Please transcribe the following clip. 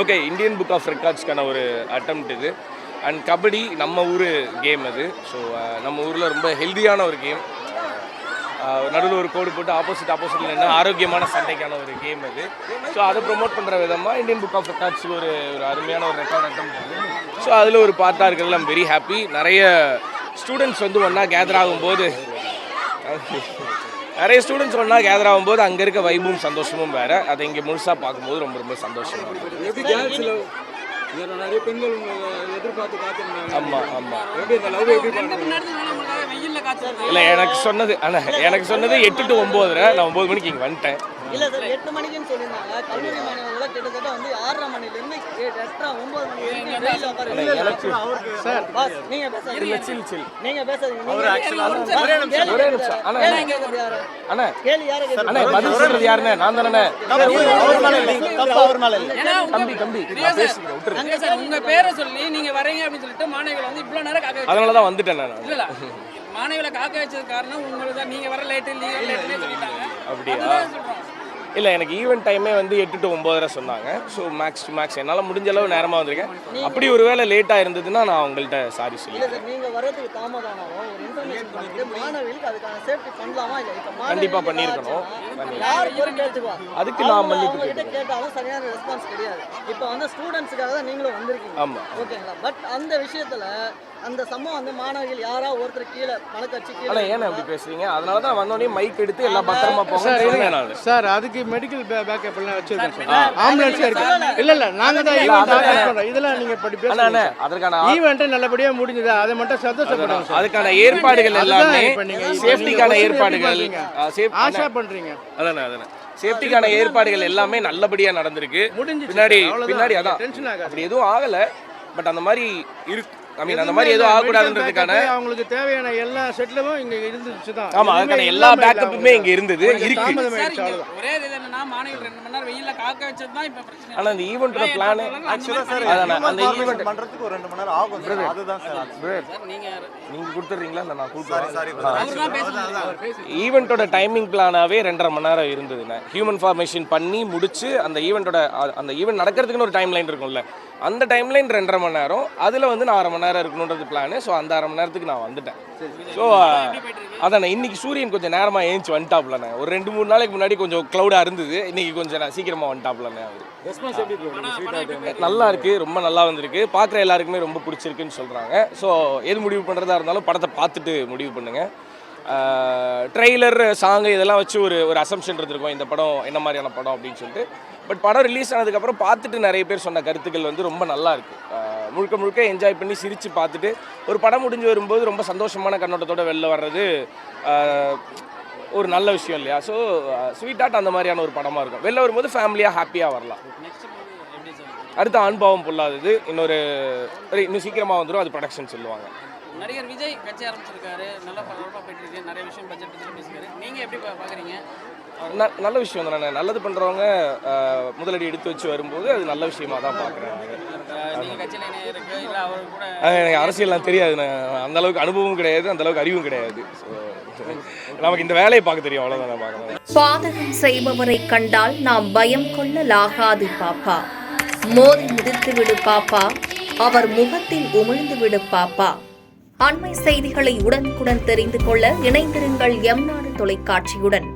Okay, Indian book of ரெக்கார்ட்ஸ்க்கான ஒரு attempt இது. And kabaddi நம்ம ஊர் கேம் அது. ஸோ நம்ம ஊரில் ரொம்ப ஹெல்த்தியான ஒரு கேம். நடுவில் ஒரு கோடு போட்டு ஆப்போசிட்டில் நின்று ஆரோக்கியமான சண்டைக்கான ஒரு கேம் அது. ஸோ அதை ப்ரொமோட் பண்ணுற விதமாக இந்தியன் புக் ஆஃப் ரெக்கார்ட்ஸுக்கு ஒரு அருமையான ஒரு ரெக்கார்ட் அட்டெம்ப்ட் இருக்குது. ஸோ அதில் ஒரு பார்ட்டாக இருக்கிறதுல ஐம் வெரி ஹாப்பி. நிறைய ஸ்டூடெண்ட்ஸ் வந்து ஒன்றா கேதர் ஆகும்போது அங்கே இருக்க வைபும் சந்தோஷமும் வேறு. அதை இங்கே முழுசாக பார்க்கும்போது ரொம்ப ரொம்ப சந்தோஷமாக இருக்குது. நிறைய பெண்கள் எதிர்பார்த்து காத்திருந்தாங்க. ஆமாம் ஆமாம். எப்படி இந்த லவ் எப்படி இல்லை, எனக்கு சொன்னது 8 to 9. நான் 9 மணிக்கு இங்கே வந்துட்டேன். இல்லை சார், 8 மணிக்குன்னு சொல்லியிருந்தாங்க. கல்லூரி மாணவர்கள் கிட்டத்தட்ட வந்து 6:30 மணிலேருந்து 8:30 9 மணி வரைக்கும் வெயில்ல உட்காருங்க. சார் பாஸ் நீங்க பேசாதீங்க. சில் நீங்க பேசாதீங்க. அவர் ஆக்சுவலா ஒரே நிமிஷம். அண்ணா கேளு யாரை கேளு. அண்ணா பதில் சொல்றது யாருண்ணே? நான் தானே. அவர் மேல இல்ல. தம்பி நான் பேசிக்கிறேன், விட்டுரு. அங்க சார் உங்க பேரை சொல்லி நீங்க வரீங்க அப்படி சொல்லிட்டு மாணவிகள் வந்து இவ்வளவு நேரம் காக்க வச்சாங்க. அதனால தான் வந்துட்டேன் நான். இல்ல மாணவிகளை காக்க வச்சது காரணம் உங்களுக்கு தான். நீங்க வர லேட்டு சொல்லிட்டாங்க. அப்படியா? இல்லை, எனக்கு ஈவெண்ட் டைமே வந்து 8 to 9 சொன்னாங்க. ஸோ மேக்ஸ் டு மேக்ஸ் என்னால் முடிஞ்ச அளவு நேரமாக வந்திருக்கேன். அப்படி ஒரு வேளை லேட்டாக இருந்ததுன்னா நான் உங்கள்கிட்ட சாரி சொல்லிடுறேன். நீங்கள் வரதுக்கு தாமதமாகும் ஒரு இன்ஃபர்மேஷன் பண்ணிட்டு மாணவிகளுக்கு அதுக்கான சேஃப்டி பண்ணலாமா இல்லை? இப்போ கண்டிப்பாக பண்ணியிருக்கணும். அதுக்கு நான் மன்னிப்பு கேட்டாலும் சரியான ரெஸ்பான்ஸ் கிடையாது. இப்போ வந்து ஸ்டூடெண்ட்ஸுக்காக தான் நீங்களும் வந்திருக்கீங்க. ஆமாம், ஓகேங்களா? பட் அந்த விஷயத்தில் அந்த சம்பவம் வந்து மாணவிகள் யாராவது ஒருத்தர் கீழே மலைக்கட்சி கீழே. ஏன்னா அப்படி பேசுறீங்க? அதனால தான் வந்தோடனே மைக் எடுத்து எல்லாம் பத்திரமா போங்க சார். அதுக்கு மெடிக்கல் பேக்கப் எல்லாம் வச்சிருக்கேன் சார். ஆம்புலன்ஸ் இருக்கு. இல்ல நாங்க தான் ஈவென்ட் ஆர்கனைஸ் பண்றோம். இதெல்லாம் நீங்க படி பேசுங்க. அதற்கான ஈவென்ட் நல்லபடியா முடிஞ்சது. அதை மட்டும் சந்தோஷப்படுங்க சார். அதுக்கான ஏற்பாடுகள் எல்லாமே சேஃப்டிக்கான ஏற்பாடுகள் ஆஷா பண்றீங்க. அதானே சேஃப்டிக்கான ஏற்பாடுகள் எல்லாமே நல்லபடியா நடந்திருக்கு. பின்னாடி அதான் அப்படி எதுவும் ஆகல. பட் அந்த மாதிரி இருக்கு. அந்த மாதிரி எதுவும் ஆகக்கூடாதுன்றதுக்கான அவங்களுக்கு தேவையான எல்லா செட்டிலும் இங்க இருந்துச்சு தான். ஆமா, அதுக்கான எல்லா பேக்கப்புமே இங்க இருந்தது இருக்கு. ஒரே இது என்னன்னா மாணவிகள் 2 மணி நேரம் வெயில்ல காக்க வச்சது தான் இப்ப பிரச்சனை. ஆனா அந்த ஈவென்ட்டோட பிளான் ஆக்சுவலா சார் அந்த ஈவென்ட் பண்றதுக்கு ஒரு 2 மணி நேரம் ஆகும் சார். அதுதான் சார். நீங்க கொடுத்துறீங்களா? நான் கொடுத்துறேன். சாரி அவர்தான் பேசுறாரு. ஈவென்ட்டோட டைமிங் பிளானாவே 2.5 மணி நேரம் இருந்ததுண்ணே. ஹியூமன் ஃபார்மேஷன் பண்ணி முடிச்சு அந்த ஈவென்ட் நடக்கிறதுக்குன்னு ஒரு டைம் லைன் இருக்கும்ல, அந்த டைம் லைன் 2.5 மணி நேரம். அதில் வந்து நான் 1/2 மணி நேரம் இருக்கணுன்றது பிளானு. ஸோ அந்த 1/2 மணி நேரத்துக்கு நான் வந்துட்டேன். ஸோ அதானே இன்னைக்கு சூரியன் கொஞ்சம் நேரமாக ஏஞ்சி வந்துட்டாப்லண்ணே. ஒரு 2-3 நாளைக்கு முன்னாடி கொஞ்சம் க்ளவுடாக இருந்தது. இன்னைக்கு கொஞ்சம் சீக்கிரமாக வந்துட்டாப்லண்ணே. அவர் நல்லா இருக்குது, ரொம்ப நல்லா வந்திருக்கு. பார்க்குற எல்லாருக்குமே ரொம்ப பிடிச்சிருக்குன்னு சொல்கிறாங்க. ஸோ எது முடிவு பண்ணுறதா இருந்தாலும் படத்தை பார்த்துட்டு முடிவு பண்ணுங்கள். ட்ரெய்லர் சாங்கு இதெல்லாம் வச்சு ஒரு அசம்ஷன் இருந்திருக்கும் இந்த படம் என்ன மாதிரியான படம் அப்படின்னு சொல்லிட்டு. பட் படம் ரிலீஸ் ஆனதுக்கப்புறம் பார்த்துட்டு நிறைய பேர் சொன்ன கருத்துக்கள் வந்து ரொம்ப நல்லா இருக்குது. முழுக்க என்ஜாய் பண்ணி சிரித்து பார்த்துட்டு ஒரு படம் முடிஞ்சு வரும்போது ரொம்ப சந்தோஷமான கண்ணோட்டத்தோடு வெளில வர்றது ஒரு நல்ல விஷயம் இல்லையா? ஸோ ஸ்வீட் ஆர்ட் அந்த மாதிரியான ஒரு படமாக இருக்கும். வெளில வரும்போது ஃபேமிலியாக ஹாப்பியாக வரலாம். அடுத்த ஆண்பாவம் பொல்லாதது இன்னும் சீக்கிரமாக வந்துடும். அது ப்ரொடக்ஷன் சொல்லுவாங்க. நடிகர் விஜய் கட்சி ஆரம்பிச்சிருக்காரு. நல்லா பரபரப்பாக போயிட்டு இருக்கு. நிறைய விஷயம் பட்ஜெட் பற்றி பேசுகிறாரு. நீங்கள் எப்படி பார்க்குறீங்க? நல்ல விஷயம் தானே. நல்லது பண்ணுறவங்க முதலடி எடுத்து வச்சு வரும்போது அது நல்ல விஷயமா தான் பார்க்குறேன். எனக்கு அரசியல்லாம் தெரியாது. அந்த அளவுக்கு அனுபவமும் கிடையாது, அந்த அளவுக்கு அறிவும் கிடையாது. நமக்கு இந்த வேலையை பார்க்க தெரியும், அவ்வளோதான் நான் பார்க்குறேன். பாதகம் செய்பவரை கண்டால் நாம் பயம் கொள்ளலாகாது பாப்பா. மோதி மிதித்து விடு பாப்பா, அவர் முகத்தில் உமிழ்ந்து விடு பாப்பா. அண்மை செய்திகளை உடனுக்குடன் தெரிந்து கொள்ள இணைந்திருங்கள் எம் நாடு தொலைக்காட்சியுடன்.